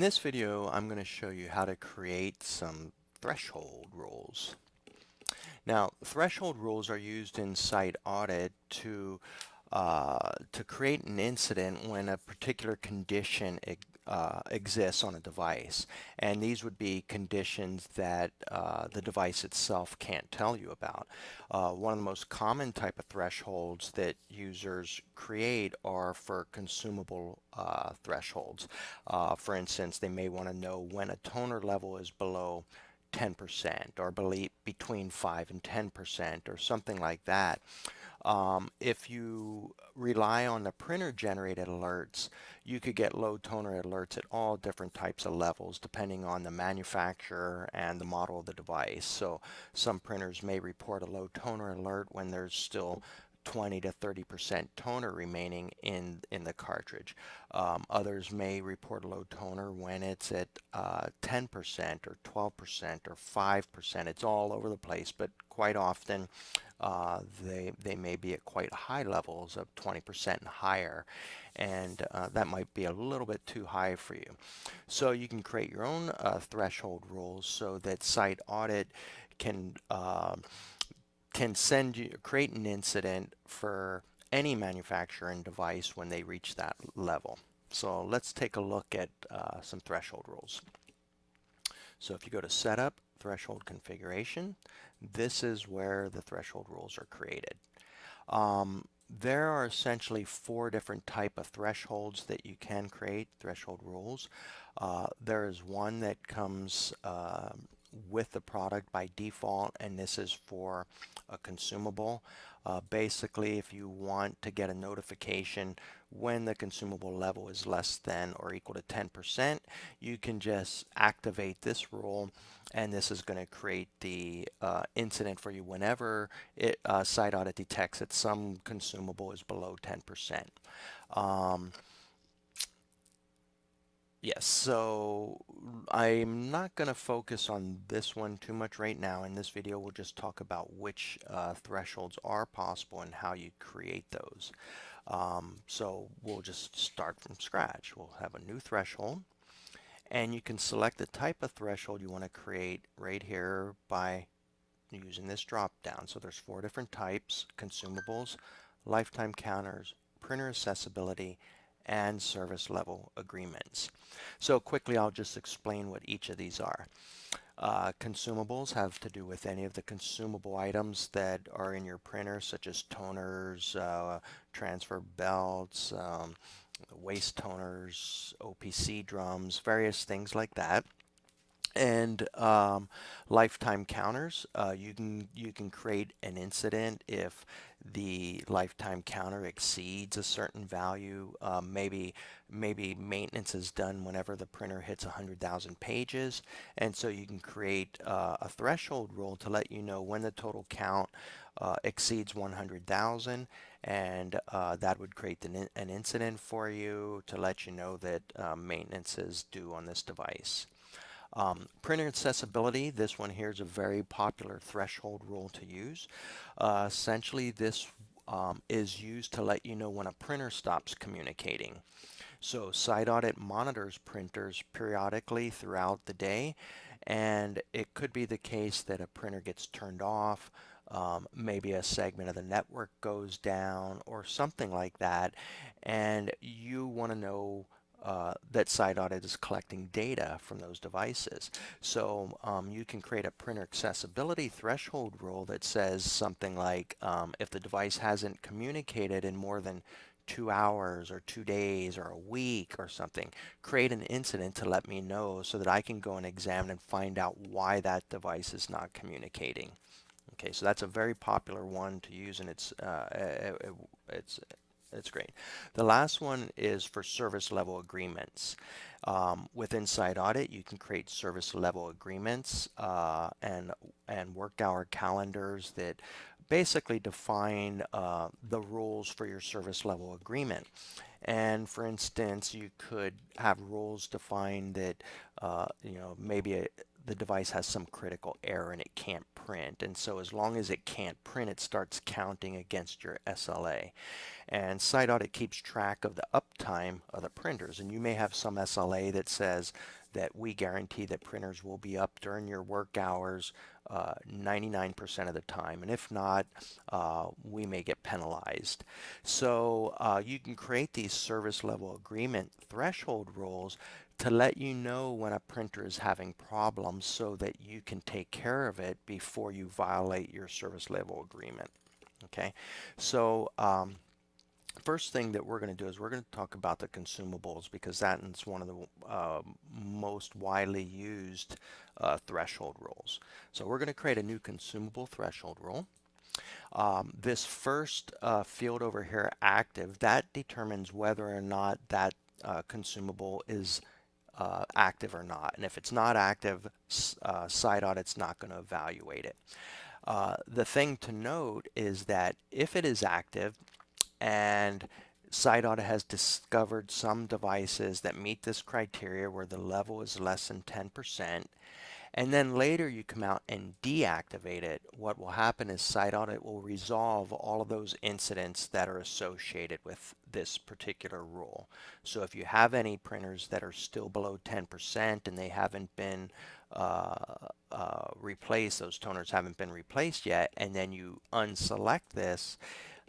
In this video, I'm going to show you how to create some threshold rules. Now, threshold rules are used in SiteAudit to create an incident when a particular condition exists on a device. And these would be conditions that the device itself can't tell you about. One of the most common type of thresholds that users create are for consumable thresholds. For instance, they may want to know when a toner level is below 10% or between 5 and 10% or something like that. If you rely on the printer generated alerts, you could get low toner alerts at all different types of levels depending on the manufacturer and the model of the device. So some printers may report a low toner alert when there's still 20 to 30% toner remaining in the cartridge. Others may report a low toner when it's at 10% or 12% or 5%. It's all over the place, but quite often they may be at quite high levels of 20% and higher, and that might be a little bit too high for you. So you can create your own threshold rules so that SiteAudit can create an incident for any manufacturer and device when they reach that level. So let's take a look at some threshold rules. So if you go to Setup, Threshold Configuration, this is where the threshold rules are created. There are essentially 4 different type of thresholds that you can create, threshold rules. There is one that comes with the product by default, and this is for a consumable. Basically, if you want to get a notification when the consumable level is less than or equal to 10%, you can just activate this rule, and this is going to create the incident for you whenever SiteAudit detects that some consumable is below 10%. Yes, so I'm not going to focus on this one too much right now. In this video, we'll just talk about which thresholds are possible and how you create those. So we'll just start from scratch. We'll have a new threshold, and you can select the type of threshold you want to create right here by using this drop down. So there's 4 different types: consumables, lifetime counters, printer accessibility, and service level agreements. So quickly, I'll just explain what each of these are. Consumables have to do with any of the consumable items that are in your printer, such as toners, transfer belts, waste toners, OPC drums, various things like that. And lifetime counters, you can create an incident if the lifetime counter exceeds a certain value. Maybe maintenance is done whenever the printer hits 100,000 pages, and so you can create a threshold rule to let you know when the total count exceeds 100,000, and that would create an incident for you to let you know that maintenance is due on this device. Printer accessibility, this one here is a very popular threshold rule to use. Essentially, this is used to let you know when a printer stops communicating. So SiteAudit monitors printers periodically throughout the day, and it could be the case that a printer gets turned off, maybe a segment of the network goes down or something like that, and you want to know that SiteAudit is collecting data from those devices. So you can create a printer accessibility threshold rule that says something like if the device hasn't communicated in more than 2 hours or 2 days or a week or something, create an incident to let me know so that I can go and examine and find out why that device is not communicating. Okay, so that's a very popular one to use, and it's great. The last one is for service level agreements. Within SiteAudit, you can create service level agreements and work hour calendars that basically define the rules for your service level agreement. And for instance, you could have rules define that maybe the device has some critical error and it can't print. And so as long as it can't print, it starts counting against your SLA. And SiteAudit keeps track of the uptime of the printers. And you may have some SLA that says that we guarantee that printers will be up during your work hours 99% of the time. And if not, we may get penalized. So you can create these service level agreement threshold rules to let you know when a printer is having problems so that you can take care of it before you violate your service level agreement. Okay, so first thing that we're going to do is we're going to talk about the consumables, because that is one of the most widely used threshold rules. So we're going to create a new consumable threshold rule. This first field over here, active, that determines whether or not that consumable is active or not. And if it's not active, SiteAudit's not going to evaluate it. The thing to note is that if it is active, and SiteAudit has discovered some devices that meet this criteria where the level is less than 10%, and then later you come out and deactivate it, what will happen is SiteAudit will resolve all of those incidents that are associated with this particular rule. So if you have any printers that are still below 10% and they haven't been replaced, those toners haven't been replaced yet, and then you unselect this,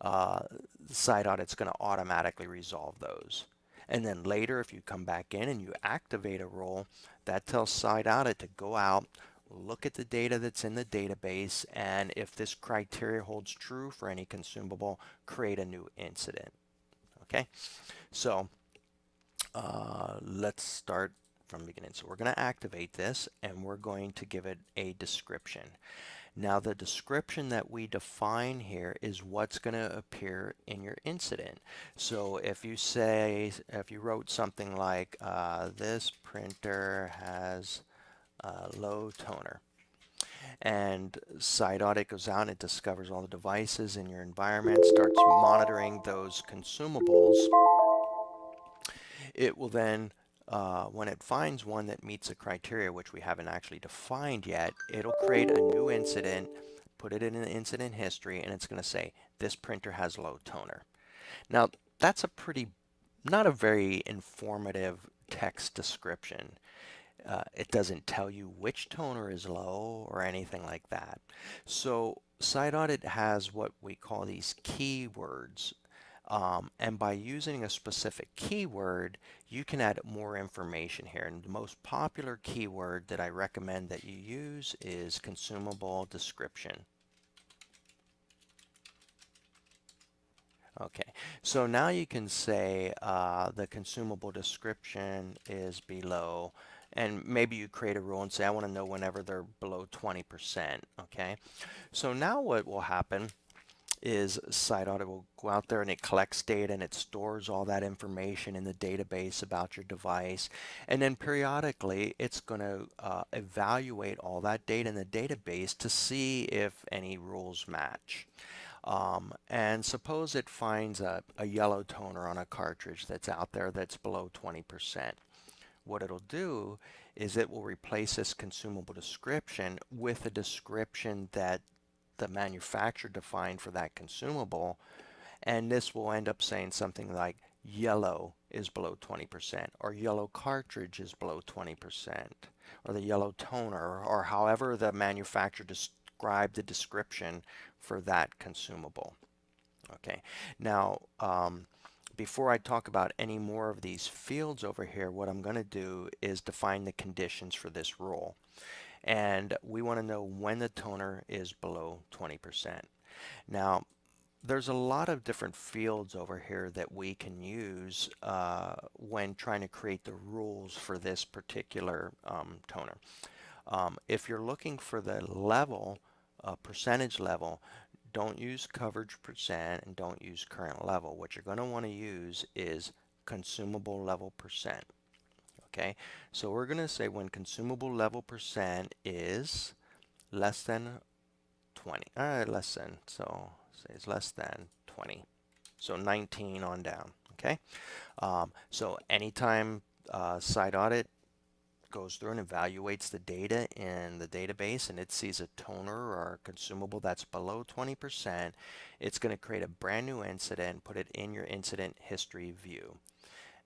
SiteAudit's going to automatically resolve those. And then later, if you come back in and you activate a rule, that tells SiteAudit to go out, look at the data that's in the database, and if this criteria holds true for any consumable, create a new incident. Okay, so let's start from the beginning. So we're going to activate this, and we're going to give it a description. Now the description that we define here is what's going to appear in your incident. So if you wrote something like this printer has a low toner, and SiteAudit goes out and it discovers all the devices in your environment, starts monitoring those consumables, it will then when it finds one that meets a criteria, which we haven't actually defined yet, it'll create a new incident, put it in an incident history, and it's going to say, this printer has low toner. Now, that's not a very informative text description. It doesn't tell you which toner is low or anything like that. So SiteAudit has what we call these keywords. And by using a specific keyword, you can add more information here. And the most popular keyword that I recommend that you use is consumable description. Okay, so now you can say the consumable description is below, and maybe you create a rule and say, I want to know whenever they're below 20%. Okay, so now what will happen is SiteAudit will go out there and it collects data and it stores all that information in the database about your device, and then periodically it's going to evaluate all that data in the database to see if any rules match. And suppose it finds a yellow toner on a cartridge that's out there that's below 20%. What it'll do is it will replace this consumable description with a description that the manufacturer defined for that consumable, and this will end up saying something like yellow is below 20%, or yellow cartridge is below 20%, or the yellow toner, or however the manufacturer described the description for that consumable. Okay, now before I talk about any more of these fields over here, what I'm going to do is define the conditions for this rule. And we want to know when the toner is below 20%. Now, there's a lot of different fields over here that we can use when trying to create the rules for this particular toner. If you're looking for the level, percentage level, don't use coverage percent and don't use current level. What you're going to want to use is consumable level percent. Okay, so we're going to say when consumable level percent is less than 20, so say it's less than 20, so 19 on down. Okay, so anytime SiteAudit goes through and evaluates the data in the database and it sees a toner or a consumable that's below 20%, it's going to create a brand new incident, put it in your incident history view.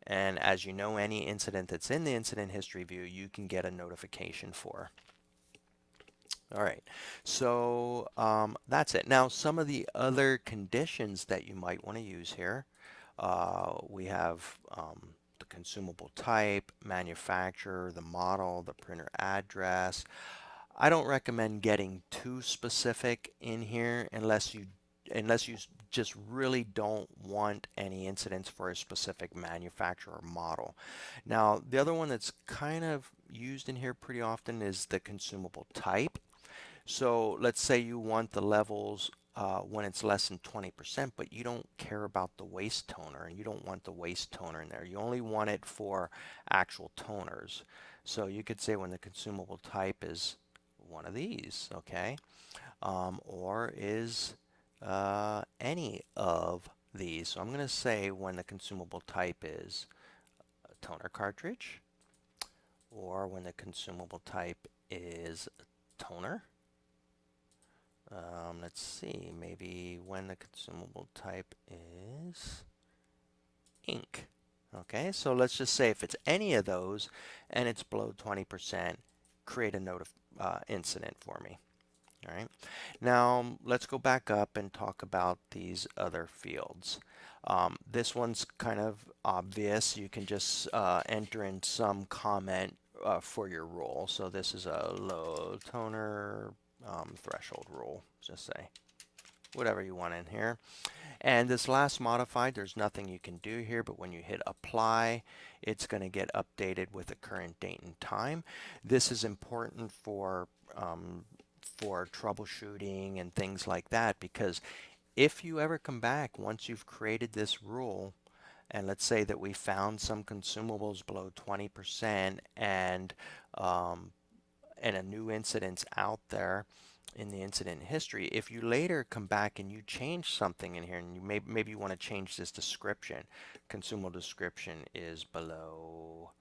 And as you know, any incident that's in the incident history view, you can get a notification for. All right, so that's it. Now, some of the other conditions that you might want to use here, we have the consumable type, manufacturer, the model, the printer address. I don't recommend getting too specific in here unless you just really don't want any incidents for a specific manufacturer or model. Now, the other one that's kind of used in here pretty often is the consumable type. So let's say you want the levels when it's less than 20%, but you don't care about the waste toner and you don't want the waste toner in there. You only want it for actual toners. So you could say when the consumable type is one of these, okay? Or is any of these. So I'm going to say when the consumable type is a toner cartridge, or when the consumable type is toner. Let's see, maybe when the consumable type is ink. Okay, so let's just say if it's any of those and it's below 20%, create a incident for me. All right, now let's go back up and talk about these other fields. This one's kind of obvious. You can just enter in some comment for your rule. So this is a low toner threshold rule, just say whatever you want in here. And this last modified, there's nothing you can do here, but when you hit apply, it's going to get updated with the current date and time. This is important for troubleshooting and things like that, because if you ever come back once you've created this rule, and let's say that we found some consumables below 20% and a new incident's out there in the incident history, if you later come back and you change something in here, and maybe you want to change this description, consumable description is below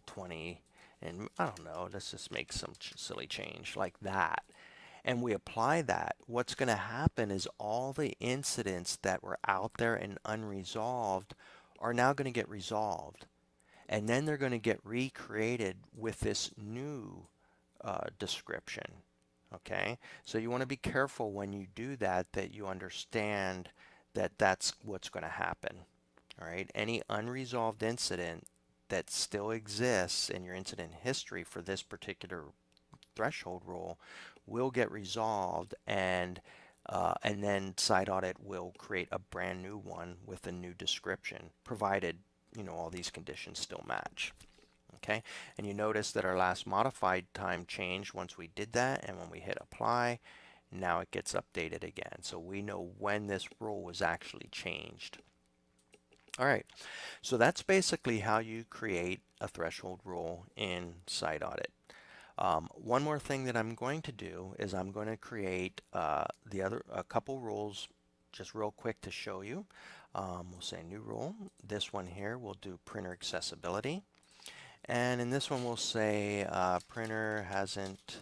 20, and I don't know, let's just make some silly change like that, and we apply that, what's going to happen is all the incidents that were out there and unresolved are now going to get resolved. And then they're going to get recreated with this new description. Okay, so you want to be careful when you do that, that you understand that that's what's going to happen. All right, any unresolved incident that still exists in your incident history for this particular threshold rule will get resolved, and then SiteAudit will create a brand new one with a new description, provided all these conditions still match. Okay, and you notice that our last modified time changed once we did that, and when we hit apply, now it gets updated again. So we know when this rule was actually changed. All right, so that's basically how you create a threshold rule in SiteAudit. One more thing that I'm going to do is I'm going to create a couple rules just real quick to show you. We'll say new rule. This one here we'll do printer accessibility. And in this one we'll say printer hasn't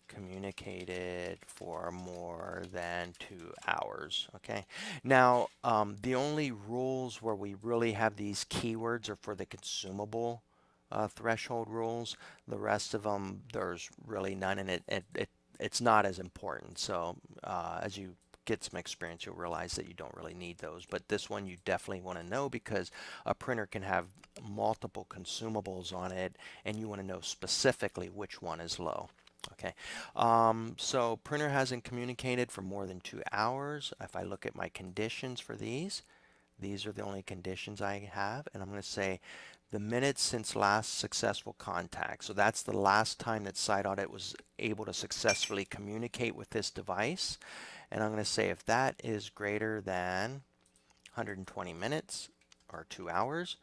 communicated for more than 2 hours. Okay. Now the only rules where we really have these keywords are for the consumable threshold rules. The rest of them, there's really none, and it's not as important. So as you get some experience, you'll realize that you don't really need those. But this one you definitely want to know, because a printer can have multiple consumables on it, and you want to know specifically which one is low. Okay, so printer hasn't communicated for more than 2 hours. If I look at my conditions for these are the only conditions I have, and I'm going to say the minutes since last successful contact. So that's the last time that SiteAudit was able to successfully communicate with this device. And I'm going to say if that is greater than 120 minutes or 2 hours,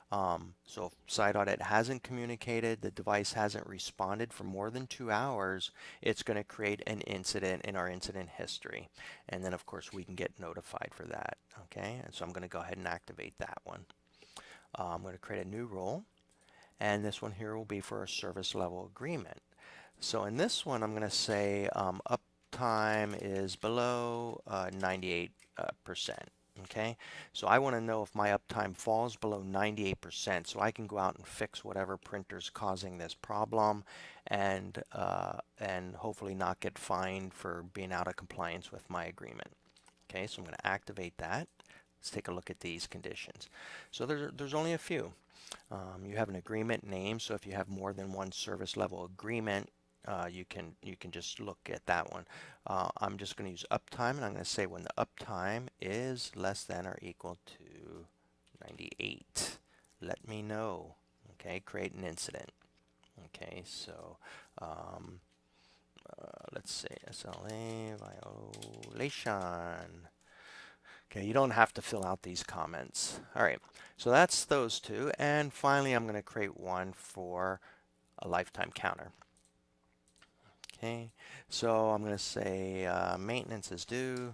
so if SiteAudit hasn't communicated, the device hasn't responded for more than 2 hours, it's going to create an incident in our incident history. And then of course we can get notified for that. Okay, and so I'm going to go ahead and activate that one. I'm going to create a new rule, and this one here will be for a service level agreement. So in this one, I'm going to say uptime is below 98%. Okay, so I want to know if my uptime falls below 98%, so I can go out and fix whatever printer's causing this problem, and hopefully not get fined for being out of compliance with my agreement. Okay, so I'm going to activate that. Let's take a look at these conditions. So there's only a few. You have an agreement name, so if you have more than one service level agreement, you can just look at that one. I'm just going to use uptime, and I'm going to say when the uptime is less than or equal to 98. Let me know. Okay, create an incident. Okay, so let's say SLA violation. Okay, you don't have to fill out these comments. All right, so that's those two. And finally, I'm going to create one for a lifetime counter. Okay, so I'm going to say maintenance is due.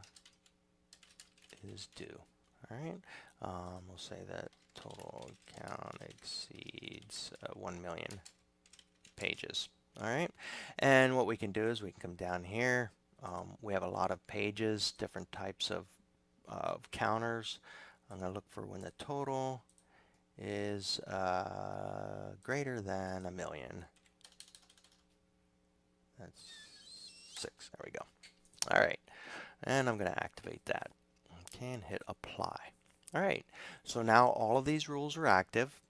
All right, we'll say that total count exceeds 1 million pages. All right, and what we can do is we can come down here. We have a lot of pages, different types of counters. I'm going to look for when the total is greater than 1 million. That's 6. There we go. All right, and I'm going to activate that. Okay, and hit apply. All right, so now all of these rules are active.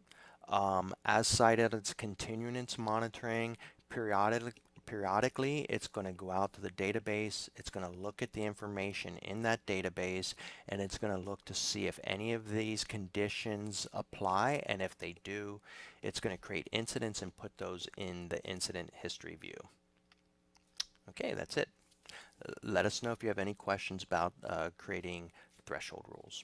As SiteAudit's continuing its monitoring, periodically it's going to go out to the database, it's going to look at the information in that database, and it's going to look to see if any of these conditions apply, and if they do, it's going to create incidents and put those in the incident history view. Okay, that's it. Let us know if you have any questions about creating threshold rules.